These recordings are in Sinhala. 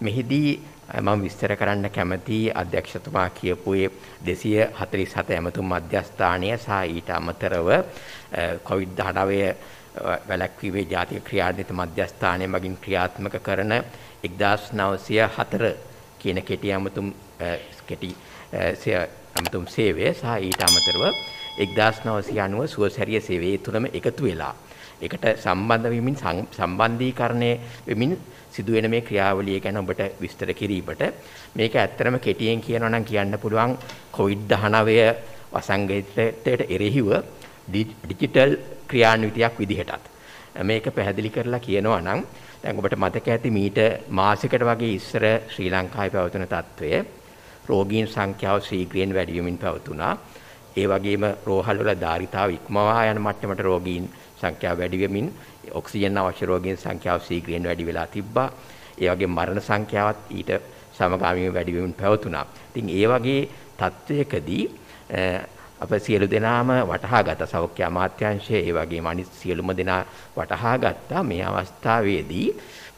මෙහිදී මම විස්තර කරන්න කැමති අධ්‍යක්ෂතුමා කියපු 247 ඇමතුම් මධ්‍යස්ථානය සහ ඊට අමතරව COVID-19 වැළැක්වීමේ ජාතික ක්‍රියාන්විත මධ්‍යස්ථානය මගින් ක්‍රියාත්මක කරන 1904 කියන කෙටි ඇමතුම් සේවය සහ ඊට අමතරව 1990 සුවසැරිය සේවය තුනම එකතු වෙලා ඒකට සම්බන්ධ වෙමින් සම්බන්ධීකරණය වෙමින් සිදුවෙන මේ ක්‍රියාවලිය ගැන ඔබට විස්තර කිරීමට මේක ඇත්තටම කෙටියෙන් කියනවා නම් කියන්න පුළුවන් COVID-19 වසංගතයට එරෙහිව ඩිජිටල් ක්‍රියාන්විතයක් විදිහටත් මේක පැහැදිලි කරලා කියනවා නම් දැන් ඔබට මතක ඇති මීට මාසයකට වගේ ඉස්සර ශ්‍රී ලංකාවේ පැවතුන තත්ත්වය රෝගීන් සංඛ්‍යාව ශීඝ්‍රයෙන් වැඩි වෙමින් පැවතුණා. ඒ වගේම රෝහල් වල ධාරිතාව ඉක්මවා යන මට්ටමට රෝගීන් සංඛ්‍යාව වැඩි වෙමින් ඔක්සිජන් අවශ්‍ය රෝගීන් සංඛ්‍යාව ශීඝ්‍රයෙන් වැඩි වෙලා තිබ්බා. ඒ වගේම මරණ සංඛ්‍යාවත් ඊට සමගාමීව වැඩි වෙමින් පැවතුණා. ඉතින් ඒ වගේ තත්ත්වයකදී අප සියලු දෙනාම වටහා ගත්ත සෞඛ්‍ය අමාත්‍යාංශය ඒ වගේම අනිත් සියලුම දෙනා වටහා ගත්තා මේ අවස්ථාවේදී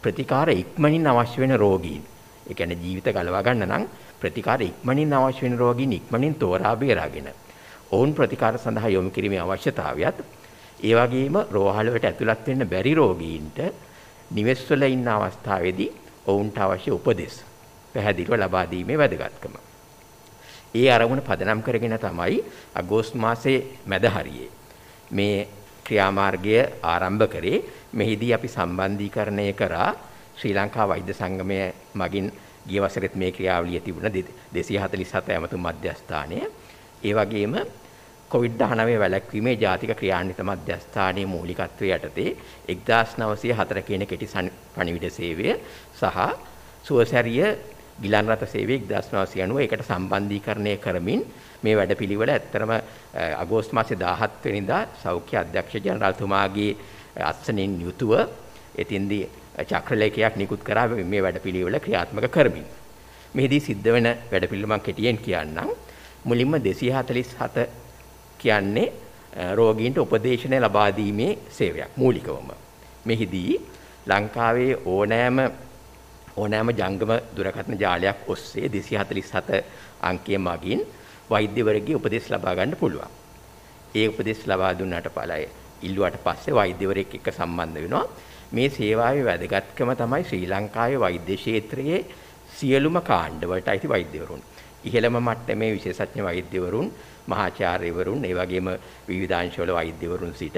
ප්‍රතිකාර ඉක්මනින් අවශ්‍ය වෙන රෝගීන් ඒ කියන්නේ ජීවිත ගලවා ගන්න නම් ප්‍රතිකාර ඉක්මනින් අවශ්‍ය වෙන රෝගීන් ඉක්මනින් තෝරා බේරාගෙන ඔවුන් ප්‍රතිකාර සඳහා යොමු කිරීමේ අවශ්‍යතාවයත් ඒ වගේම රෝහල වලට ඇතුළත් වෙන්න බැරි රෝගීන්ට නිවෙස් වල ඉන්න අවස්ථාවේදී ඔවුන්ට අවශ්‍ය උපදෙස් පැහැදිලිව ලබා දීමේ වැදගත්කම. ඒ අරමුණ පදනම් කරගෙන තමයි අගෝස්තු මාසයේ මැද හරියේ මේ ක්‍රියාමාර්ගය ආරම්භ කරේ. මෙහිදී අපි සම්බන්ධීකරණය කරා ශ්‍රී ලංකා වෛද්‍ය සංගමය මගින් ගිය වසරේත් මේ ක්‍රියාවලිය තිබුණ 247 ඇමතුම් මධ්‍යස්ථානය. ඒ වගේම COVID-19 වැළැක්වීමේ ජාතික ක්‍රියාන්විත මධ්‍යස්ථානයේ මූලිකත්වයේ යටතේ 1904 කියන කෙටි පණිවිඩ සේවය සහ සුවසැරිය ගිලන් රථ සේවය 1990 ඒකට සම්බන්ධීකරණය කරමින් මේ වැඩපිළිවෙල ඇත්තරම අගෝස්තු මාසේ 17 වෙනිදා සෞඛ්‍ය අධ්‍යක්ෂ ජනරාල්තුමාගේ අත්සනින් යුතුව එතින්දී චක්‍රලේඛයක් නිකුත් කරා මේ වැඩපිළිවෙල ක්‍රියාත්මක කරමින්. මෙහිදී සිද්ධ වෙන වැඩපිළිවෙල මම කෙටියෙන් කියන්නම්. මුලින්ම 247 කියන්නේ රෝගීන්ට උපදේශන ලබා දීමේ සේවයක් මූලිකවම. මෙහිදී ලංකාවේ ඕනෑම ජංගම දුරකථන ජාලයක් ඔස්සේ 247 අංකය මගින් වෛද්‍යවරයෙකුගේ උපදෙස් ලබා ගන්න පුළුවන්. ඒ උපදෙස් ලබා දුන්නාට පළයි ඉල්ලුවට පස්සේ වෛද්‍යවරයෙක් එක්ක සම්බන්ධ වෙනවා. මේ සේවාවේ වැදගත්කම තමයි ශ්‍රී ලංකාවේ වෛද්‍ය ක්ෂේත්‍රයේ සියලුම කාණ්ඩවලට අයිති වෛද්‍යවරුන්. ඉහළම මට්ටමේ විශේෂඥ වෛද්‍යවරුන්, මහාචාර්යවරුන්, ඒ වගේම විවිධාංශවල වෛද්‍යවරුන් සිට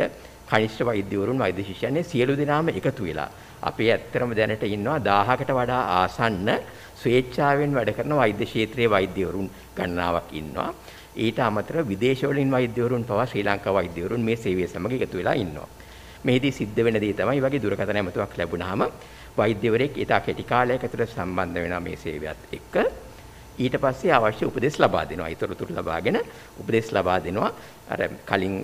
කනිෂ්ඨ වෛද්‍යවරුන්, වෛද්‍ය ශිෂ්‍යයන් සියලු දෙනාම එකතු වෙලා අපි ඇත්තටම දැනට ඉන්නවා 1000කට වඩා ආසන්න ස්වේච්ඡාවෙන් වැඩ කරන වෛද්‍ය ක්ෂේත්‍රයේ වෛද්‍යවරුන් ගණනාවක් ඉන්නවා. ඊට අමතරව විදේශවලින් වෛද්‍යවරුන් පවා ශ්‍රී ලංකා වෛද්‍යවරුන් මේ සේවය සමග එකතු වෙලා ඉන්නවා. මෙහිදී සිද්ධ වෙන දේ තමයි වගේ දුරකථන ඇමතුමක් ලැබුණාම වෛද්‍යවරයෙක් ඊට කෙටි කාලයක ඇතුළත සම්බන්ධ වෙනවා මේ සේවයත් එක්ක. ඊට පස්සේ අවශ්‍ය උපදෙස් ලබා දෙනවා. ඊතරතුරු ලබාගෙන උපදෙස් ලබා දෙනවා. අර කලින්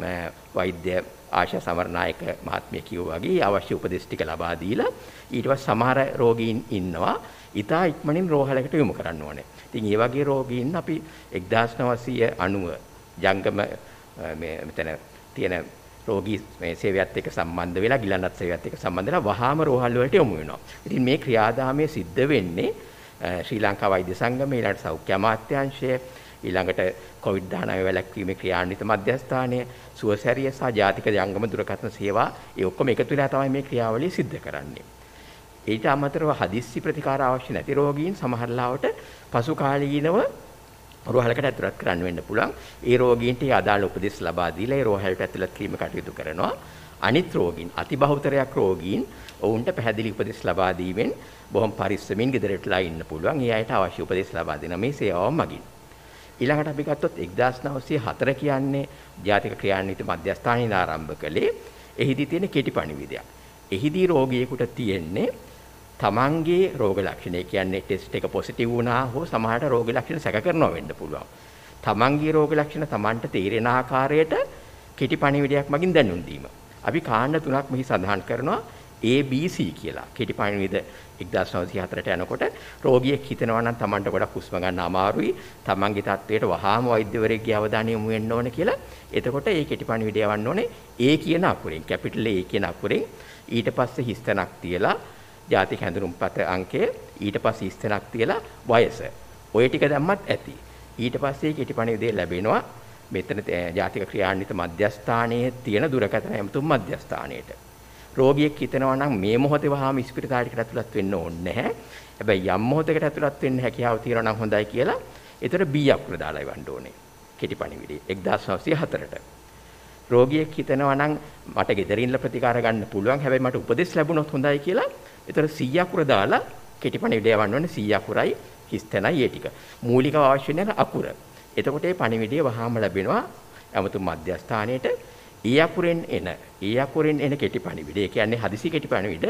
වෛද්‍ය ආශා සමරනායක මහත්මිය කිව්වා වගේ අවශ්‍ය උපදෙස් ටික ලබා දීලා ඊට පස්සේ සමහර රෝගීන් ඉන්නවා ඉතා ඉක්මනින් රෝහලකට යොමු කරන්න ඕනේ. ඉතින් මේ වගේ රෝගීන් අපි 1990 ජංගම මෙතන තියෙන රෝගී මේ සේවයත් එක්ක සම්බන්ධ වෙලා ගිලන්වත් සේවයත් එක්ක සම්බන්ධ වෙලා වහාම රෝහල් වලට යොමු වෙනවා. ඉතින් මේ ක්‍රියාදාමය සිද්ධ වෙන්නේ ශ්‍රී ලංකා වෛද්‍ය සංගමය, ඊළඟට සෞඛ්‍ය අමාත්‍යාංශය, ඊළඟට COVID-19 වැළැක්වීමේ ක්‍රියාන්විත මධ්‍යස්ථානය, සුවසැරිය සහ ජාතික ජංගම දුරකථන සේවා ඒ ඔක්කොම එකතු වෙලා තමයි මේ ක්‍රියාවලිය සිද්ධ කරන්නේ. ඊට අමතරව හදිස්සි ප්‍රතිකාර අවශ්‍ය නැති රෝගීන් සමහර ලාවට පසු කාලීනව රෝහලකට ඇතුළත් කරන්න වෙන්න පුළුවන්. ඒ රෝගීන්ට අදාළ උපදෙස් ලබා දීලා ඒ රෝහලට ඇතුළත් කිරීම කටයුතු කරනවා. අනිත් රෝගීන් අතිබහුතරයක් රෝගීන් ඔවුන්ට පැහැදිලි උපදෙස් ලබා දීමෙන් බොහොම පරිස්සමින් ගෙදරටලා ඉන්න පුළුවන්. ඒ අයට අවශ්‍ය උපදෙස් ලබා දෙන මේ සේවාව මගින්. ඊළඟට අපි ගත්තොත් 1904 කියන්නේ ජාතික ක්‍රියාන්විත මධ්‍යස්ථානයේ ආරම්භ කළේ. එහිදී තියෙන කෙටි පණිවිඩයක්. එහිදී රෝගියෙකුට තියෙන්නේ තමන්ගේ රෝග ලක්ෂණ, ඒ කියන්නේ ටෙස්ට් එක පොසිටිව් වුණා හෝ සමහරට රෝග ලක්ෂණ සැක කරනවා වෙන්න පුළුවන්. තමන්ගේ රෝග ලක්ෂණ තමන්ට තේරෙන ආකාරයට කෙටි පණිවිඩයක් මගින් දැනුම් දීම. අපි කාණ්ඩ තුනක් මෙහි සඳහන් කරනවා ABC කියලා. කෙටි පණිවිඩ 1904ට යනකොට රෝගියෙක් හිතනවා නම් තමන්ට ගොඩක් හුස්ම ගන්න අමාරුයි, තමන්ගේ තත්ත්වයට වහාම වෛද්‍යවරයෙක්ගේ අවධානය යොමු වෙන්න ඕන කියලා. එතකොට ඒ කෙටි පණිවිඩය යවන්න ඕනේ A කියන අකුරෙන්, කැපිටල් A කියන අකුරෙන්. ඊට පස්සේ හිස්තනක් තියලා ජාතික හැඳුනුම්පත අංකය, ඊට පස්සේ ඉස්තනක් තියලා වයස. ඔය ටික දැම්මත් ඇති. ඊට පස්සේ කෙටි පණිවිඩය ලැබෙනවා මෙතන ජාතික ක්‍රියාන්විත මධ්‍යස්ථානයේ තියෙන දුරකථන ඇමතුම් මධ්‍යස්ථානයේට. රෝගියෙක් හිතනවා නම් මේ මොහොතේ වහාම ස්පිරිතාලෙට ඇතුළත් වෙන්න ඕනේ නැහැ. හැබැයි යම් මොහොතකට ඇතුළත් වෙන්න හැකියාව තියෙනවා නම් හොඳයි කියලා ඒතර B අකුර දාලා ඉවන්න ඕනේ. කෙටි පණිවිඩය 1904ට. රෝගියෙක් හිතනවා නම් මට ගෙදරින්ල ප්‍රතිකාර ගන්න පුළුවන් හැබැයි මට උපදෙස් ලැබුණොත් හොඳයි කියලා ඒතර C අකුර දාලා කෙටි පණිවිඩය යවන්න ඕනේ. C අකුරයි හිස්තැනයි ඒ ටික. මූලිකව අවශ්‍ය වෙන අකුර. එතකොට මේ පණිවිඩය වහාම ලැබෙනවා ඇමතුම් මධ්‍යස්ථානයේට. ඒ අකුරෙන් එන කෙටි පණිවිඩය. ඒ කියන්නේ හදිසි කෙටි පණිවිඩ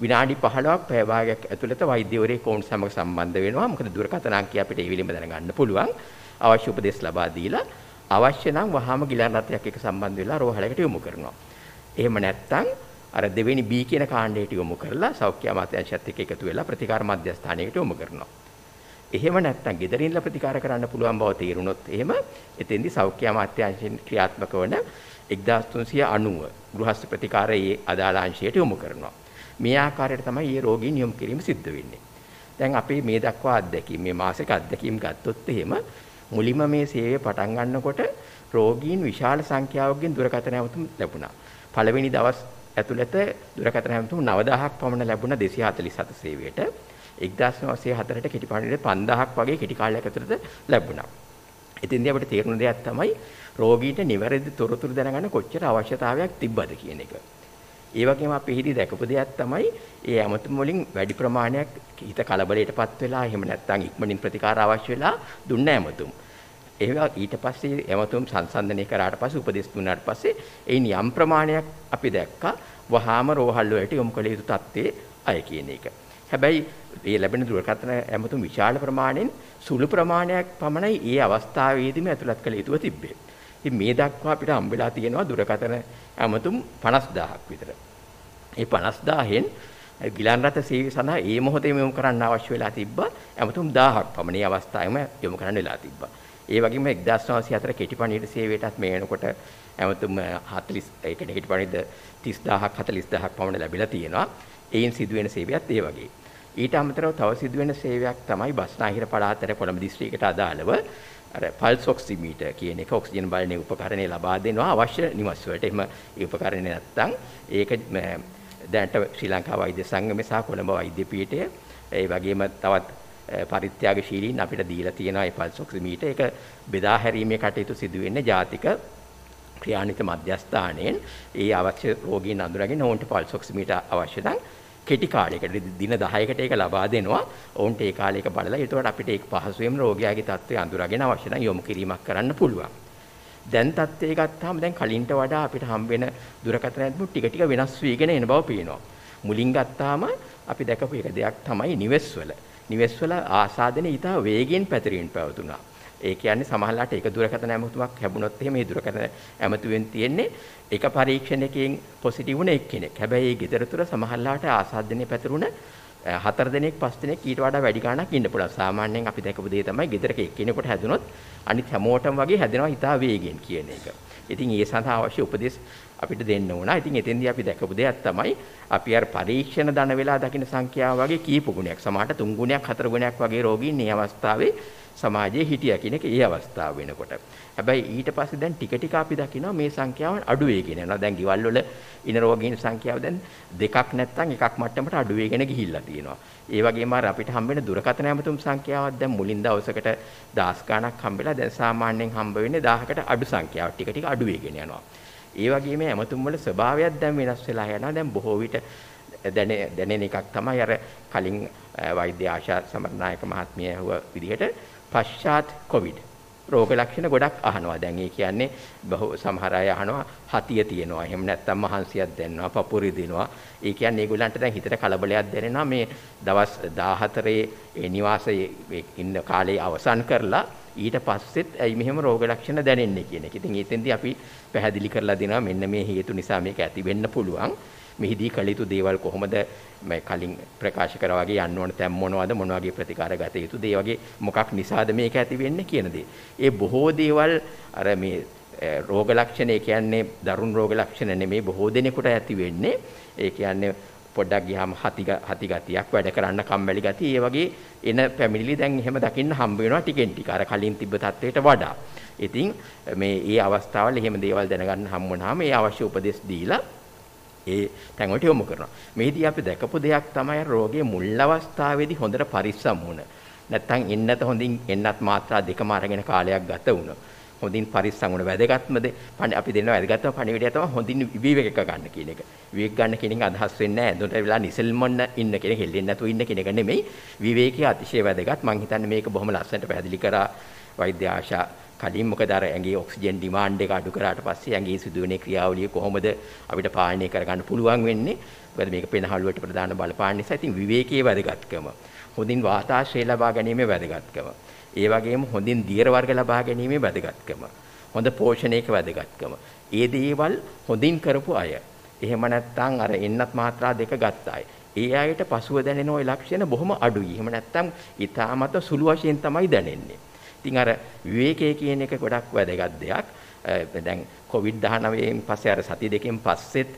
විනාඩි 15ක් පැය භාගයක් ඇතුළත වෛද්‍යවරයෙක් ඔවුන් සමග සම්බන්ධ වෙනවා. මොකද දුරකථන අංකය අපිට ඒ විලින්ම දැනගන්න පුළුවන්. අවශ්‍ය උපදෙස් ලබා දීලා අවශ්‍ය නම් වහාම ගිලන් රථයක් එක්ක සම්බන්ධ වෙලා රෝහලකට යොමු කරනවා. එහෙම නැත්නම් අර දෙවෙනි B කියන කාණ්ඩයට යොමු කරලා සෞඛ්‍ය අමාත්‍යාංශයත් එක්ක එකතු වෙලා ප්‍රතිකාර මධ්‍යස්ථානයකට යොමු කරනවා. එහෙම නැත්නම් ගෙදරින්ලා ප්‍රතිකාර කරන්න පුළුවන් බව තේරුණොත් එහෙම එතෙන්දී සෞඛ්‍ය අමාත්‍යාංශයෙන් ක්‍රියාත්මක වන 1390 ගෘහස්ථ ප්‍රතිකාරයේ අදාළ අංශයට යොමු කරනවා. මේ ආකාරයට තමයි මේ රෝගීන් යොමු කිරීම සිද්ධ වෙන්නේ. දැන් අපි මේ දක්වා අත්දැකීම් මේ මාසික අත්දැකීම් ගත්තොත් එහෙම මුලින්ම මේ සේවය පටන් ගන්නකොට රෝගීන් විශාල සංඛ්‍යාවකින් දුරකථන ඇමතුම් ලැබුණා. පළවෙනි දවස් ඇතුළත දුරකථන ඇමතුම් 9000ක් පමණ ලැබුණා 247 සේවයට. 1904ට කෙටි පණිවිඩ 5000ක් වගේ කෙටි කාලයක් ඇතුළත ලැබුණා. ඉතින්දී අපිට තේරුණ දෙයක් තමයි රෝගීන්ට නිවැරදි තොරතුරු දැනගන්න කොච්චර අවශ්‍යතාවයක් තිබ්බද කියන එක. ඒ වගේම අපි හිතේ දැකපු දෙයක් තමයි ඒ ඇමතුම් වලින් වැඩි ප්‍රමාණයක් හිත කලබලයටපත් වෙලා එහෙම නැත්නම් ඉක්මනින් ප්‍රතිකාර අවශ්‍ය වෙලා දුන්න ඇමතුම්. ඒවා ඊට පස්සේ ඇමතුම් සංසන්දනය කරාට පස්සේ උපදෙස් දුන්නාට පස්සේ එයින් යම් ප්‍රමාණයක් අපි දැක්කා වහාම රෝහල් වලට යොමු කළ යුතු තත්ත්වයේ අය කියන එක. හැබැයි මේ ලැබෙන දුරකථන ඇමතුම් විශාල ප්‍රමාණයෙන් සුළු ප්‍රමාණයක් පමණයි ඒ අවස්ථාවේදීම ඇතුළත් කළ යුතුව තිබ්බේ. ඉතින් මේ දක්වා අපිට හම්බෙලා තියෙනවා දුරකථන ඇමතුම් 50000ක් විතර. මේ 50000න් ගිලන් රථ සේවය සඳහා ඒ මොහොතේම යොමු කරන්න අවශ්‍ය වෙලා තිබ්බා ඇමතුම් 1000ක් පමණ මේ අවස්ථාවේම යොමු කරන්න වෙලා තිබ්බා. ඒ වගේම 1904 කෙටි පණිවිඩ සේවයටත් මේ වෙනකොට ඇමතුම් 40 ඒ කියන්නේ කෙටි පණිවිඩ 30000ක් 40000ක් පමණ ලැබිලා තියෙනවා. එයින් සිදුවෙන සේවයත් ඒ වගේ. ඊට අමතරව තව සිදුවෙන සේවයක් තමයි බස්නාහිර පළාතේ කොළඹ දිස්ත්‍රික්කයට අදාළව අර පල්ස් ඔක්සිමීටර් කියන එක ඔක්සිජන් බලන උපකරණය ලබා දෙනවා අවශ්‍ය නිවස් වලට. එහෙම ඒ උපකරණය නැත්නම් ඒක දැනට ශ්‍රී ලංකා වෛද්‍ය සංගමය සහ කොළඹ වෛද්‍ය පීඨය ඒ වගේම තවත් පරිත්‍යාගශීලීන් අපිට දීලා තියෙනවා මේ පල්ස් ඔක්සිමීටර්. ඒක බෙදා හැරීමේ කටයුතු සිදු වෙන්නේ ජාතික ක්‍රියාන්විත මධ්‍යස්ථානයෙන්. ඒ අවශ්‍ය රෝගීන් අඳුරගෙන ඔවුන්ට පල්ස් ඔක්සිමීටර් අවශ්‍ය නම් කෙටි කාලයකට දින 10කට ඒක ලබා දෙනවා. ඔවුන්ට ඒ කාලයක බලලා ඒතකොට අපිට ඒක පහසුවෙන් රෝගියාගේ තත්ත්වය අඳුරගෙන අවශ්‍ය නම් යොමු කිරීමක් කරන්න පුළුවන්. දැන් තත්ත්වය ගත්තාම දැන් කලින්ට වඩා අපිට හම් වෙන දුරකථන ඇතුළු ටික ටික වෙනස් වීගෙන එන බව පේනවා. මුලින් ගත්තාම අපි දැකපු එක දෙයක් තමයි නිවෙස්වල ආසාදනය ඉතා වේගයෙන් පැතිරීම පැවතුණා. ඒ කියන්නේ සමහරලාට එක දුරකථන ඇමතුමක් ලැබුණොත් එහෙම මේ දුරකථන ඇමතුමෙන් තියෙන්නේ එක පරීක්ෂණයකින් පොසිටිව් වුණ එක්කෙනෙක්. හැබැයි ඒ ගෙදර තුර සමහරලාට ආසාදනය පැතිරුණ 4 දෙනෙක් 5 දෙනෙක් ඊට වඩා වැඩි ගාණක් ඉන්න පුළුවන්. සාමාන්‍යයෙන් අපි දැකපු දේ තමයි ගෙදරක එක්කෙනෙකුට හැදුනොත් අනිත් හැමෝටම වගේ හැදෙනවා ඉතා වේගෙන් කියන එක. ඉතින් ඒ සඳහා අවශ්‍ය උපදෙස් අපිට දෙන්න ඕන. ඉතින් එතෙන්දී අපි දැකපු දෙයක් තමයි අපි අර පරීක්ෂණ දන වෙලා දකින්න සංඛ්‍යාව වගේ කීප ගුණයක් සමහරට 3 ගුණයක් 4 ගුණයක් වගේ රෝගීන් මේ අවස්ථාවේ සමාජයේ හිටියා කියන එක ඒ අවස්ථාව වෙනකොට. හැබැයි ඊට පස්සේ දැන් ටික ටික අපි දකිනවා මේ සංඛ්‍යාව අඩු වෙගෙන යනවා. දැන් ගෙවල් වල ඉන රෝගීන් සංඛ්‍යාව දැන් දෙකක් නැත්නම් එකක් මට්ටමට අඩු වෙගෙන ගිහිල්ලා තියෙනවා. ඒ වගේම අපිට හම්බ වෙන දුරකථන ඇමතුම් සංඛ්‍යාවක් දැන් මුලින් දවසකට 10 ගණක් හම්බෙලා දැන් සාමාන්‍යයෙන් හම්බ වෙන්නේ 1000කට අඩු සංඛ්‍යාවක් ටික ටික අඩු වෙගෙන යනවා. ඒ වගේම ඇමතුම් වල ස්වභාවයත් දැන් වෙනස් වෙලා යනවා. දැන් බොහෝ විට දැනෙන එකක් තමයි අර කලින් වෛද්‍ය ආශා සමරනායක මහත්මිය ඇහුව විදිහට පශ්චාත් කොවිඩ් රෝග ලක්ෂණ ගොඩක් අහනවා. දැන් ඒ කියන්නේ සමහර අය අහනවා හතිය තියෙනවා. එහෙම නැත්නම් මහන්සියක් දැනෙනවා, පපුරි දිනවා. ඒ කියන්නේ ඒගොල්ලන්ට දැන් හිතට කලබලයක් දැනෙනවා මේ දවස් 14 ඒ නිවාසයේ ඉන්න කාලේ අවසන් කරලා ඊට පස්සෙත් ඇයි මෙහෙම රෝග ලක්ෂණ දැනෙන්නේ කියන එක. ඉතින් එතෙන්දී අපි පැහැදිලි කරලා දෙනවා මෙන්න මේ හේතු නිසා මේක ඇති වෙන්න පුළුවන්. මෙහිදී කළ යුතු දේවල් කොහොමද මම කලින් ප්‍රකාශ කරා වගේ යන්න ඕන තැන් මොනවද මොන වගේ ප්‍රතිකාර ගත යුතුද ඒ වගේ මොකක් නිසාද මේක ඇති වෙන්නේ කියන දේ. ඒ බොහෝ දේවල් අර මේ රෝග ලක්ෂණ ඒ කියන්නේ දරුණු රෝග ලක්ෂණ නෙමෙයි බොහෝ දෙනෙකුට ඇති වෙන්නේ. ඒ කියන්නේ පොඩ්ඩක් ගියාම හති ගතියක් වැඩ කරන්න කම්මැලි ගතිය ඒ වගේ එන පැමිණිලි දැන් එහෙම දකින්න හම්බ වෙනවා ටිකෙන් ටික අර කලින් තිබ්බ තත්වයට වඩා. ඉතින් මේ අවස්ථාවල එහෙම දේවල් දැනගන්න හම්බ වුණාම ඒ අවශ්‍ය උපදෙස් දීලා ඒ තැන් වලට යොමු කරනවා. මේදී අපි දැකපු දෙයක් තමයි රෝගයේ මුල් අවස්ථාවේදී හොඳට පරිස්සම් වුණ. නැත්තම් එන්නත හොඳින් එන්නත් මාත්‍රා දෙකම අරගෙන කාලයක් ගත වුණා. හොඳින් පරිස්සම් වුණ වැදගත්ම දේ අපි දෙනවා වැදගත්ම පණිවිඩය තමයි හොඳින් විවේක ගන්න කියන එක. විවේක ගන්න කියන එක අදහස් වෙන්නේ නැහැ. එතකොට වෙලා නිසල්මොන්න ඉන්න කෙනෙක් හෙල්ලෙන්නේ නැතුව ඉන්න කෙනෙක් නෙමෙයි. විවේකයේ අතිශය වැදගත්. මම හිතන්නේ මේක බොහොම ලස්සනට පැහැදිලි කරා වෛද්‍ය ආශා කලින්. මොකද අර ඇඟේ ඔක්සිජන් ඩිමාන්ඩ් එක අඩු කරාට පස්සේ ඇඟේ සිදුවෙන ක්‍රියාවලිය කොහොමද අපිට පාලනය කරගන්න පුළුවන් වෙන්නේ. මොකද මේක පෙනහළුවට ප්‍රධාන බලපාන නිසා. ඉතින් විවේකයේ වැදගත්කම. හොඳින් වාතාශ්‍රය ලබා ගැනීමේ වැදගත්කම. ඒ වගේම හොඳින් දියර වර්ග ලබා ගැනීමේ වැදගත්කම. හොඳ පෝෂණයක වැදගත්කම. ඒ දේවල් හොඳින් කරපු අය. එහෙම නැත්නම් අර එන්නත් මාත්‍රා දෙක ගත්ත අය. ඒ අයට පසුව දැනෙන ওই ලක්ෂණ බොහොම අඩුයි. එහෙම නැත්නම් ඊටමත සුළු වශයෙන් තමයි දැනෙන්නේ. ඉතින් අර විවේකයේ කියන එක ගොඩක් වැදගත් දෙයක්. දැන් COVID-19න් පස්සේ අර සති දෙකෙන් පස්සෙත්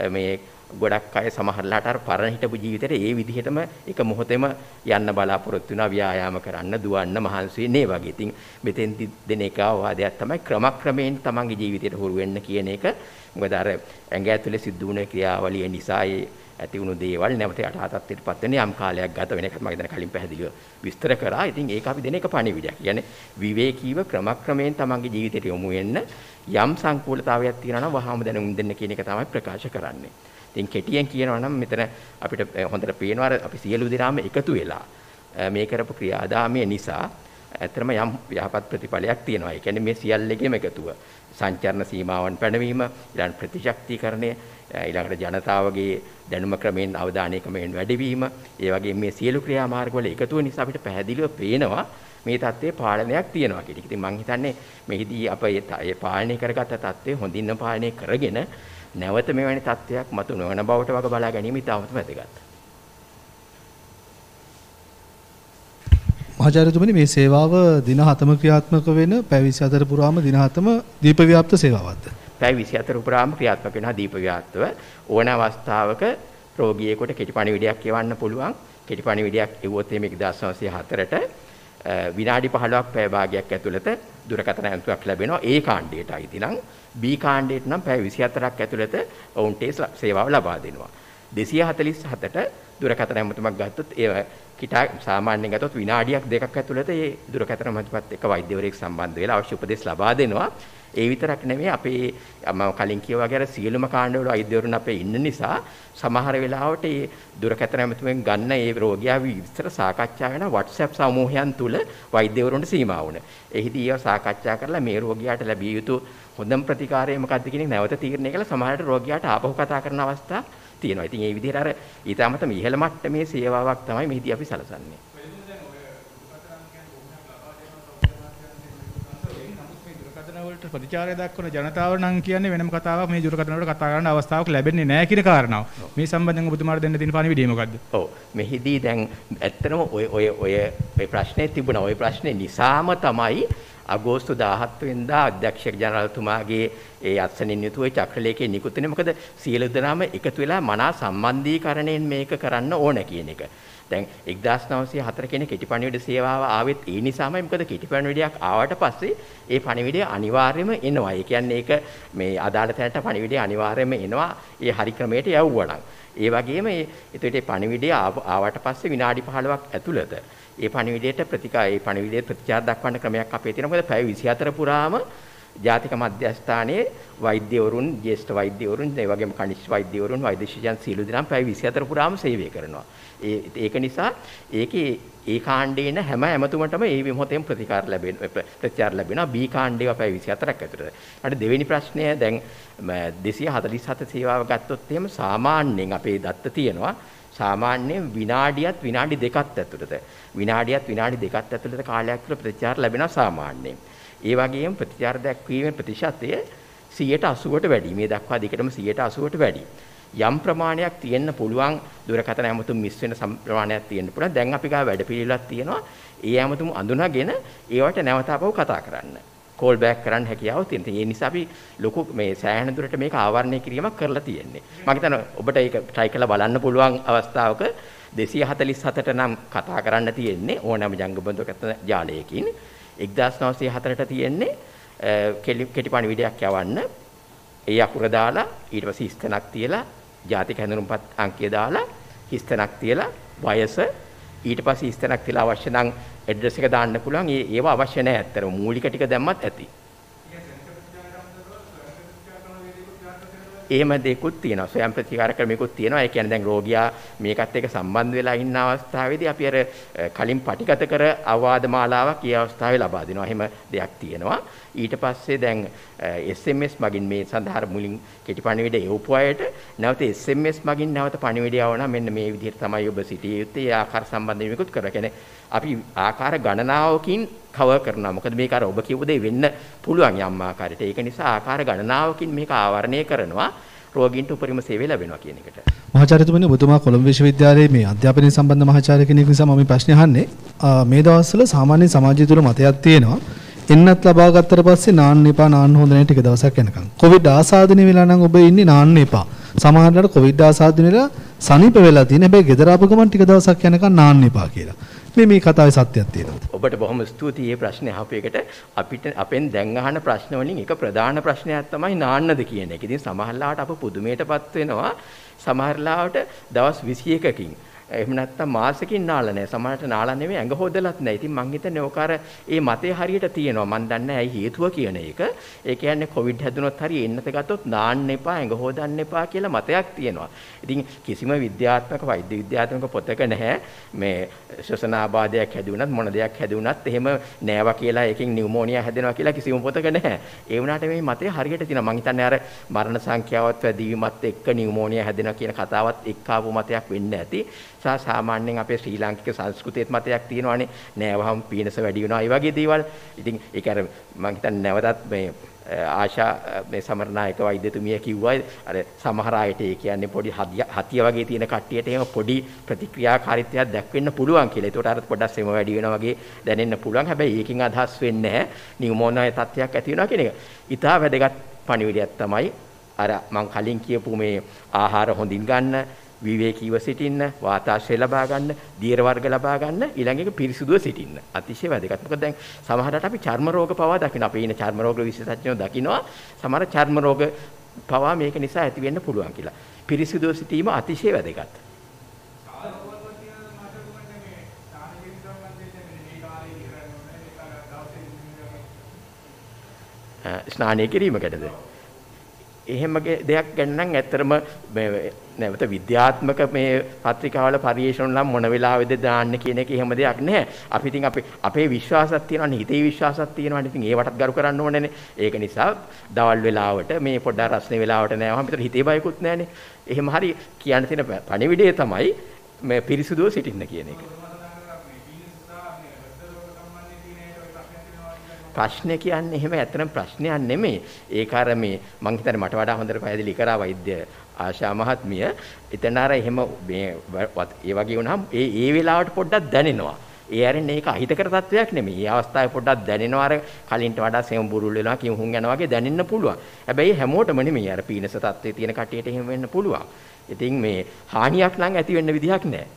මේ ගොඩක් අය සමහරලාට අර පරණ හිටපු ජීවිතේට ඒ විදිහටම එක මොහොතේම යන්න බලාපොරොත්තු වෙනවා ව්‍යායාම කරන්න දුවන්න මහන්සි වෙන්නේ වගේ. ඉතින් මෙතෙන් දෙන එක වාදයක් තමයි ක්‍රමක්‍රමයෙන් තමන්ගේ ජීවිතයට හුරු වෙන්න කියන එක. මොකද අර ඇඟ ඇතුලේ සිද්ධ වුණ ක්‍රියාවලිය නිසා ඒ ඇති වුණු දේවල් නැවත යටහතත්වයටපත් වෙන යම් කාලයක් ගත වෙන එකත් මම දැන් කලින් පැහැදිලිව විස්තර කරා. ඉතින් ඒක අපි දෙන එක පණිවිඩයක්. කියන්නේ විවේකීව ක්‍රමක්‍රමයෙන් තමන්ගේ ජීවිතයට යොමු වෙන්න යම් සංකූලතාවයක් තියෙනවා නම් වහාම දැනුම් දෙන්න කියන එක තමයි ප්‍රකාශ කරන්නේ. ඉතින් කෙටියෙන් කියනවා නම් මෙතන අපිට හොඳට පේනවා අපි සියලු දෙනාම එකතු වෙලා මේ කරපු ක්‍රියාදාමය නිසා ඇත්තටම යම් යහපත් ප්‍රතිඵලයක් තියෙනවා. ඒ කියන්නේ මේ සියල්ලෙකම එකතුව සංචරණ සීමාවන් පැනවීම, ඊළඟ ප්‍රතිශක්තිකරණය, ඊළඟට ජනතාවගේ දැනුම ක්‍රමයෙන් අවධානය ක්‍රමයෙන් වැඩිවීම, ඒ වගේම මේ සියලු ක්‍රියාමාර්ගවල එකතුව නිසා අපිට පැහැදිලිව පේනවා මේ தත්ත්වයේ පාලනයක් තියෙනවා කියන එක. ඉතින් මම හිතන්නේ මෙහිදී අප ඒ පාලනය කරගත්ත தත්ත්වය හොඳින්ම පාලනය කරගෙන නැවත මෙවැනි තත්ත්වයක් මතු නොවන බවට වග බලා ගැනීම ඉතාමත් වැදගත්. මහාචාර්යතුමනි මේ සේවාව දින 7ම ක්‍රියාත්මක වෙන පැය 24 පුරාම දින 7ම දීප ව්‍යාප්ත සේවාවක්ද? පැය 24 පුරාම ක්‍රියාත්මක වෙනවා දීප ව්‍යාප්තව. ඕන අවස්ථාවක රෝගියෙකුට කෙටි පණිවිඩයක් එවන්න පුළුවන්. කෙටි පණිවිඩයක් එවුවොත් මේ 1904ට විනාඩි 15ක් පැය භාගයක් ඇතුළත දුරකථන ඇමතුමක් ලැබෙනවා. ඒ කාණ්ඩයට අයිති නම් B කාණ්ඩයට නම් පැය 24ක් ඇතුළත ඔවුන්ට සේවාව ලබා දෙනවා. 247ට දුරකථන ඇමතුමක් ගත්තොත් ඒ කිටා සාමාන්‍යයෙන් ගත්තොත් විනාඩියක් දෙකක් ඇතුළත ඒ දුරකථන ඇමතුමත් එක්ක වෛද්‍යවරයෙක් සම්බන්ධ වෙලා අවශ්‍ය උපදෙස් ලබා දෙනවා. ඒ විතරක් නෙමෙයි අපේ මම කලින් කිව්වා වගේ අර සියලුම කාණ්ඩවල වෛද්‍යවරුන් අපේ ඉන්න නිසා සමහර වෙලාවට මේ දුරකථන ඇමතුමෙන් ගන්න ඒ රෝගියා විස්තර සාකච්ඡා වෙන WhatsApp සමූහයන් තුල වෛද්‍යවරුන්ට සීමා වුණා. එහිදී ඒවා සාකච්ඡා කරලා මේ රෝගියාට ලැබිය යුතු හොඳම ප්‍රතිකාරය මොකක්ද කියන එක නැවත තීරණය කළා. සමහරට රෝගියාට ආපහු කතා කරන අවස්ථා තියෙනවා. ඉතින් මේ විදිහට අර ඊටමතම ඉහළ මට්ටමේ සේවාවක් තමයි මෙහිදී අපි සලසන්නේ. ප්‍රතිචාරය දක්වන ජනතාව නම් කියන්නේ වෙනම කතාවක්. මේ දුරකථන වලට කතා කරන්න අවස්ථාවක් ලැබෙන්නේ නැහැ කියන කාරණාව. මේ සම්බන්ධයෙන් ඔබතුමාට දෙන්න තියෙන පණිවිඩය මොකද්ද? ඔව් මෙහිදී දැන් ඇත්තටම ඔය ප්‍රශ්නේ තිබුණා. ඔය ප්‍රශ්නේ නිසාම තමයි අගෝස්තු 17 වෙනිදා අධ්‍යක්ෂක ජනරාල්තුමාගේ ඒ අත්සනින් යුතුව චක්‍රලේඛයේ නිකුත් වෙන්නේ. මොකද සියලු දෙනාම එකතු වෙලා මනා සම්බන්ධීකරණයෙන් මේක කරන්න ඕන කියන එක. දැන් 1904 කියන කෙටි පණිවිඩ සේවාව ආවෙත් ඒ නිසාමයි. මොකද කෙටි පණිවිඩයක් ආවට පස්සේ ඒ පණිවිඩය අනිවාර්යයෙන්ම එනවා. ඒ කියන්නේ ඒක මේ අදාළ තැනට පණිවිඩය අනිවාර්යයෙන්ම එනවා. ඒ හරි ක්‍රමයට යවුවා නම්. ඒ වගේම ඒ පණිවිඩය ආවට පස්සේ විනාඩි 15ක් ඇතුළත ඒ පණිවිඩයට පණිවිඩයේ ප්‍රතිචාර දක්වන්න ක්‍රමයක් අපේ තියෙනවා. මොකද පැය 24 පුරාම ජාතික මධ්‍යස්ථානයේ වෛද්‍යවරුන්, ජ්‍යෙෂ්ඨ වෛද්‍යවරුන්, ඒ වගේම කනිෂ්ඨ වෛද්‍යවරුන්, වෛද්‍ය ශිෂ්‍යයන් සියලු දෙනාම පැය 24 පුරාම සේවය කරනවා. ඒක නිසා ඒ කාණ්ඩේන හැම ඇමතුමටම ඒ මොහොතේම ප්‍රතිචාර ලැබෙනවා. B කාණ්ඩේව පැය 24ක් ඇතුළත. අර දෙවෙනි ප්‍රශ්නය දැන් 247 සේවාව ගත්තොත් එහෙම සාමාන්‍යයෙන් අපේ දත්ත තියෙනවා. සාමාන්‍යයෙන් විනාඩියත් විනාඩි දෙකක් ඇතුළත. විනාඩියත් විනාඩි දෙකක් ඇතුළත කාලයක් තුළ ප්‍රතිචාර ලැබෙනවා සාමාන්‍යයෙන්. ඒ වගේම ප්‍රතිචාර දක්වීමේ ප්‍රතිශතය 80ට වැඩි. මේ දක්වා දෙකටම 80ට වැඩි. යම් ප්‍රමාණයක් තියෙන්න පුළුවන් දුරකථන ඇමතුම් මිස් වෙන ප්‍රමාණයක් තියෙන්න පුළුවන්. දැන් අපි ගාව වැඩපිළිවෙලක් තියෙනවා. ඒ ඇමතුම් අඳුනගෙන ඒවට නැවත ආපහු කතා කරන්න. කෝල් බෑක් කරන්න හැකියාව තියෙනවා. ඒ නිසා අපි ලොකු මේ සෑහෙන දුරට මේක ආවරණය කිරීමක් කරලා තියෙන්නේ. මම හිතනවා ඔබට ඒක try කරලා බලන්න පුළුවන් අවස්ථාවක 247ට නම් කතා කරන්න තියෙන්නේ ඕනෑම ජංගබන්ධකත ජාලයකින්. 1904ට තියෙන්නේ කෙටි පණිවිඩයක් යවන්න. ඒ අකුර දාලා ඊට පස්සේ හිස්තැනක් තියලා ජාතික හැඳුනුම්පත් අංකය දාලා හිස්තැනක් තියලා වයස ඊට පස්සේ හිස්තැනක් තියලා අවශ්‍ය නම් ඇඩ්‍රස් එක දාන්න පුළුවන්. ඒවා අවශ්‍ය නැහැ ඇත්තටම. මූලික ටික දැම්මත් ඇති. එහෙම දෙකුත් තියෙනවා. ස්වයං ප්‍රතිකාර ක්‍රමිකුත් තියෙනවා. ඒ කියන්නේ දැන් රෝගියා මේකත් එක්ක සම්බන්ධ වෙලා ඉන්න අවස්ථාවේදී අපි අර කලින් පටිගත කර අවවාද මාලාවක් ඒ අවස්ථාවේ ලබා දෙනවා. එහෙම දෙයක් තියෙනවා. ඊට පස්සේ දැන් SMS මගින් මේ සඳහා මුලින් කෙටි පණිවිඩ එවපු අයට නැවත SMS මගින් නැවත පණිවිඩය ආවනම් මෙන්න මේ විදිහට තමයි ඔබ සිටිය යුත්තේ. ඒ ආකාර සම්බන්ධ වීමකුත් කරනවා. කියන්නේ අපි ආකාර ගණනාවකින් කවර් කරනවා. මොකද මේක අර ඔබ කියපු දේ වෙන්න පුළුවන් යම් ආකාරයකට. ඒක නිසා ආකාර ගණනාවකින් මේක ආවරණය කරනවා. රෝගීන්ට උපරිම සේවය ලැබෙනවා කියන එකට. මහාචාර්යතුමනි ඔබතුමා කොළඹ විශ්වවිද්‍යාලයේ මේ අධ්‍යාපනය සම්බන්ධ මහාචාර්ය කෙනෙක් නිසා මම මේ ප්‍රශ්නේ අහන්නේ. මේ දවස්වල සාමාන්‍ය සමාජය තුළ මතයක් තියෙනවා. එන්නත් ලබා ගත්තට පස්සේ නාන්න එපා නාන්න හොඳ නැහැ ටික දවසක් යනකම්. කොවිඩ් ආසාදනය වෙලා නම් ඔබ ඉන්නේ නාන්න එපා. සමහරවිට කොවිඩ් ආසාදනය වෙලා සනීප වෙලා තියෙන හැබැයි ගෙදර ආපු ගමන් ටික දවසක් යනකම් නාන්න එපා කියලා. මේ කතාවේ සත්‍යයක් තියෙනවා. ඔබට බොහොම ස්තුතියි මේ ප්‍රශ්නේ අහපු එකට. අපිට අපෙන් දැන් අහන ප්‍රශ්න වලින් එක ප්‍රධාන ප්‍රශ්නයක් තමයි නාන්නද කියන එක. ඉතින් සමහරලාට අප පුදුමයටපත් වෙනවා. සමහරලාට දවස් 21කින් එහෙම නැත්නම් මාසෙකින් නාලා නැහැ. සමහරට නාලා නෙමෙයි ඇඟ හොදලත් නැහැ. ඉතින් මං හිතන්නේ ඕකාර ඒ මතේ හරියට තියෙනවා. මං දන්නේ නැහැ ඇයි හේතුව කියන එක. ඒ කියන්නේ කොවිඩ් හැදුනොත් හරි එන්නත ගත්තොත් නාන්න එපා ඇඟ හොදන්න එපා කියලා මතයක් තියෙනවා. ඉතින් කිසිම විද්‍යාත්මක වෛද්‍ය විද්‍යාත්මක පොතක නැහැ මේ ශ්වසන ආබාධයක් හැදුනත් මොන දෙයක් හැදුනත් එහෙම නෑවා කියලා එකකින් නියුමෝනියා හැදෙනවා කියලා කිසිම පොතක නැහැ. ඒ වුණාට මේ මතේ හරියට තියෙනවා. මං හිතන්නේ අර මරණ සංඛ්‍යාවත් වැඩි වීමත් එක්ක නියුමෝනියා හැදෙනවා කියන කතාවත් එක්ක ආපු මතයක් වෙන්න ඇති. සාමාන්‍යයෙන් අපේ ශ්‍රී ලාංකික සංස්කෘතියේත් මතයක් තියෙනවානේ නෑවහම පීනස වැඩි වෙනවා. ඒ වගේ දේවල්. ඉතින් ඒක අර මං හිතන්නේ නැවතත් මේ ආශා මේ සමරනායක වෛද්‍යතුමිය කිව්වා අර සමහර අයට ඒ කියන්නේ පොඩි හතිය වගේ තියෙන කට්ටියට එහෙම පොඩි ප්‍රතික්‍රියාකාරීත්වයක් දක්වන්න පුළුවන් කියලා. ඒකට අර පොඩ්ඩක් සෙම වැඩි වෙනවා වගේ දැනෙන්න පුළුවන්. හැබැයි ඒකෙන් අදහස් වෙන්නේ නැහැ නියුමෝනියා තත්ත්වයක් ඇති වෙනවා කියන එක. ඊටා වැදගත් පණිවිඩයක් තමයි අර මං කලින් කියපු මේ ආහාර හොඳින් ගන්න, විවේකීව සිටින්න, වාතාශ්‍රය ලබා ගන්න, දියර වර්ග ලබා ගන්න, ඊළඟ එක පිරිසුදුව සිටින්න. අතිශය වැදගත්. මොකද දැන් සමහරවිට අපි චර්ම රෝග පවා දකින්න. අපි ඉන්න චර්ම රෝග විශේෂඥයෝ දකින්නවා. සමහර චර්ම රෝග පවා මේක නිසා ඇති වෙන්න පුළුවන් කියලා. පිරිසුදුව සිටීම අතිශය වැදගත්. ස්නානය කිරීමකටද? එහෙම දෙයක් ගැන නම් ඇත්තටම නැවත විද්‍යාත්මක මේ පත්‍රිකාවල පරිශන නම් මොන වෙලාවෙද දාන්න කියන එක එහෙම දෙයක් නැහැ. අපි ඉතින් අපේ විශ්වාසයක් තියෙනවානේ, හිතේ විශ්වාසයක් තියෙනවානේ. ඉතින් ඒවටත් ගරු කරන්න ඕනේනේ. ඒක නිසා දවල් වෙලාවට මේ පොඩ්ඩක් රස්නේ වෙලාවට නෑවම පිටර හිතේ බයකුත් නැහනේ. එහෙම හරි කියන්න තියෙන පණිවිඩය තමයි මේ පිරිසුදුව සිටින්න කියන එක. ප්‍රශ්න කියන්නේ එහෙම ඇත්තටම ප්‍රශ්නයක් නෙමෙයි. ඒක අර මේ මං හිතන්නේ මට වඩා හොඳට පැහැදිලි කරා වෛද්‍ය ආශා මහත්මිය. එතන අර එහෙම මේ ඒ වගේ වුණාම ඒ වෙලාවට පොඩ්ඩක් දැනෙනවා. ඒ ඇරෙන්නේ ඒක අහිතකර තත්වයක් නෙමෙයි. මේ අවස්ථාවේ පොඩ්ඩක් දැනෙනවා අර කලින්ට වඩා සෙම බුරුල් වෙනවා කිව්හුන් යනවා වගේ දැනෙන්න පුළුවන්. හැබැයි හැමෝටම නෙමෙයි. අර පීනස තත්ත්වයේ තියෙන කටියට එහෙම වෙන්න පුළුවන්. ඉතින් මේ හානියක් නම් ඇති වෙන්න විදිහක් නැහැ.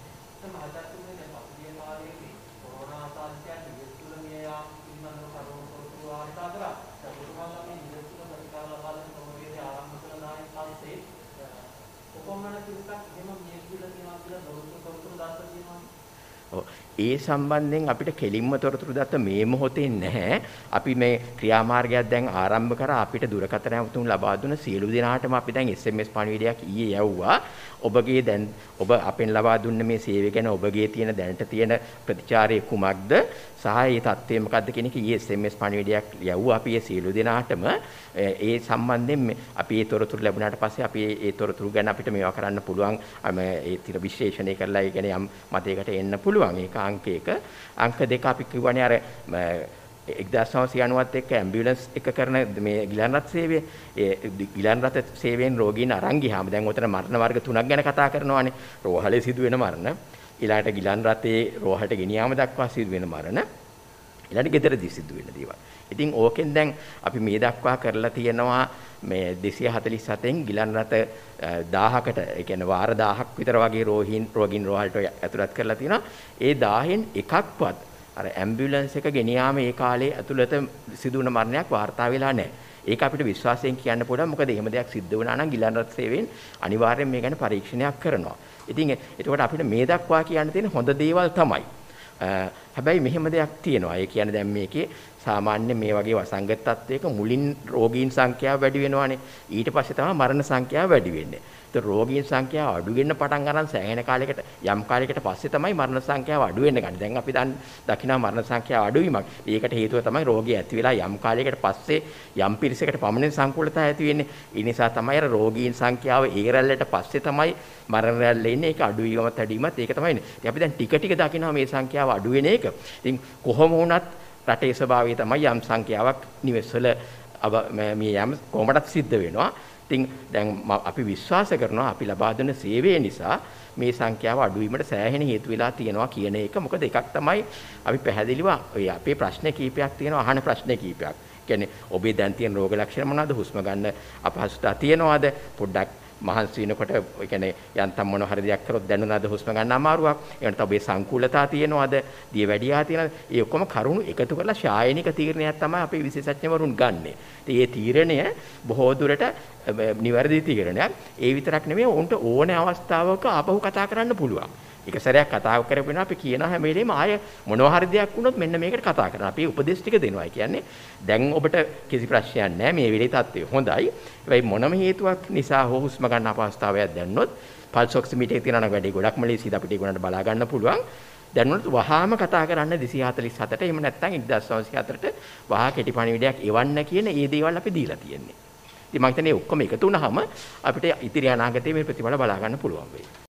ඒ සම්බන්ධයෙන් අපිට කෙලින්ම තොරතුරු දත්ත මේ මොහොතේ නැහැ. අපි මේ ක්‍රියාමාර්ගයක් දැන් ආරම්භ කරා. අපිට දුරකථන ඇමතුම් ලබා දුන්න සියලු දෙනාටම අපි දැන් SMS පණිවිඩයක් ඊයේ යවුවා. ඔබගේ දැන් ඔබ අපෙන් ලබා දුන්න මේ සේවය ගැන ඔබගේ තියෙන දැනට තියෙන ප්‍රතිචාරය කුමක්ද සහ ඒ තත්ත්වය මොකක්ද කියන එක ඊයේ SMS පණිවිඩයක් යවුවා අපි ඒ සියලු දෙනාටම. ඒ සම්බන්ධයෙන් අපි ඒ තොරතුරු ලැබුණාට පස්සේ අපි ඒ තොරතුරු ගැන අපිට මේවා කරන්න පුළුවන්. ඒ තියෙන විශ්ලේෂණය කරලා ඒ කියන්නේ යම් මතයකට එන්න පුළුවන්. ඒක අංක 1. අංක 2 අපි කියවනේ අර 1990ත් එක්ක ඇම්බියුලන්ස් එක කරන මේ ගිලන් රථ සේවය. ඒ ගිලන් රථ සේවයෙන් රෝගීන් අරන් ගියාම දැන් උතන මරණ වර්ග 3ක් ගැන කතා කරනවානේ. රෝහලේ සිදුවෙන මරණ, ඊළඟට ගිලන් රථේ රෝහලට ගෙනියාම දක්වා සිදුවෙන මරණ, ඊළඟ ගෙදරදී සිද්ධ වෙන දේවල්. ඉතින් ඕකෙන් දැන් අපි මේ දක්වා කරලා තියෙනවා මේ 247න් ගිලන් රට 1000කට ඒ කියන්නේ වාර 1000ක් විතර වගේ රෝගීන් රෝහලට ඇතුළත් කරලා තිනවා. ඒ 1000න් එකක්වත් අර ඇම්බියුලන්ස් එක ගෙනියාම ඒ කාලේ ඇතුළත සිදු වුණ මරණයක් වාර්තා වෙලා නැහැ. ඒක අපිට විශ්වාසයෙන් කියන්න පුළුවන්. මොකද එහෙම දෙයක් සිද්ධ වුණා නම් ගිලන් රට සේවයෙන් අනිවාර්යෙන් මේ ගැන පරීක්ෂණයක් කරනවා. ඉතින් එතකොට අපිට මේ දක්වා කියන්න තියෙන හොඳ දේවල් තමයි. හැබැයි මෙහෙම දෙයක් තියෙනවා. ඒ කියන්නේ දැන් මේකේ සාමාන්‍ය මේ වගේ වසංගත තත්වයක මුලින් රෝගීන් සංඛ්‍යාව වැඩි වෙනවානේ. ඊට පස්සේ තමයි මරණ සංඛ්‍යාව වැඩි වෙන්නේ. ඒත් රෝගීන් සංඛ්‍යාව අඩු වෙන්න පටන් ගන්න සෑහෙන කාලයකට යම් කාලයකට පස්සේ තමයි මරණ සංඛ්‍යාව අඩු වෙන්න ගන්නේ. දැන් අපි දකිනවා මරණ සංඛ්‍යාව අඩු වීමක්. ඒකට හේතුව තමයි රෝගී ඇති වෙලා යම් කාලයකට පස්සේ යම් පිරිසකට පමණ සංකූලතාවය ඇති වෙන්නේ. ඒ නිසා තමයි අර රෝගීන් සංඛ්‍යාව ඒ රැල්ලට පස්සේ තමයි මරණ රැල්ල එන්නේ. ඒක අඩු වීමත් වැඩිවීමත් ඒක තමයි ඉන්නේ. ඉතින් අපි දැන් ටික ටික දකිනවා මේ සංඛ්‍යාව අඩු වෙන එක. ඉතින් කොහොම වුණත් රටේ ස්වභාවය තමයි යම් සංඛ්‍යාවක් නිවෙස්වල මේ යම් කොහොමදත් සිද්ධ වෙනවා. ඉතින් දැන් අපි විශ්වාස කරනවා අපි ලබා දෙන සේවය නිසා මේ සංඛ්‍යාව අඩු වීමට සෑහෙන හේතු වෙලා තියෙනවා කියන එක. මොකද එකක් තමයි අපි පැහැදිලිව ඔය අපේ ප්‍රශ්න කීපයක් තියෙනවා අහන ප්‍රශ්න කීපයක්. කියන්නේ ඔබේ දැන් තියෙන රෝග ලක්ෂණ මොනවාද? හුස්ම ගන්න අපහසුතාව තියෙනවද? පොඩ්ඩක් මහන්සි වෙනකොට ඒ කියන්නේ යන්තම් මොන හරි දෙයක් කරොත් දැනුණාද හුස්ම ගන්න අමාරුවක්? ඒකට ඔබේ සංකූලතාව තියෙනවද? දිය වැඩියා තියෙනවද? ඒ ඔක්කොම කරුණු එකතු කරලා ශායනික තීරණයක් තමයි අපේ විශේෂඥවරුන් ගන්නෙ. ඉතින් මේ තීරණය බොහෝ දුරට නිවැරදි තීරණයක්. ඒ විතරක් නෙමෙයි උන්ට ඕනේ අවස්ථාවක ආපහු කතා කරන්න පුළුවන්. එක සැරයක් කතා කරපෙන අපි කියන හැම වෙලේම ආය මොනවා හරි දෙයක් වුණොත් මෙන්න මේකට කතා කරනවා. අපි උපදේශ ටික දෙනවා. ඒ කියන්නේ දැන් ඔබට කිසි ප්‍රශ්නයක් නැහැ මේ වෙලේ තත්ත්වය. හොඳයි. හැබැයි මොනම හේතුවක් නිසා හෝ හුස්ම ගන්න අපහසුතාවයක් දැන්නොත් පල්ස් ඔක්සිමීටර් එක තියෙනවා නම් වැඩි ගොඩක්ම ලේසියි අපිට ඒගොල්ලන්ට බලා ගන්න පුළුවන්. දැනුණොත් වහාම කතා කරන්න 247ට එහෙම නැත්නම් 1904ට වහා කෙටි පණිවිඩයක් එවන්න කියන ඒ දේවල් අපි දීලා තියෙන්නේ. ඉතින් මම හිතන්නේ ඔක්කොම එකතු වුණාම අපිට ඉතිරි අනාගතයේ මේ ප්‍රතිඵල බලා ගන්න පුළුවන් වෙයි.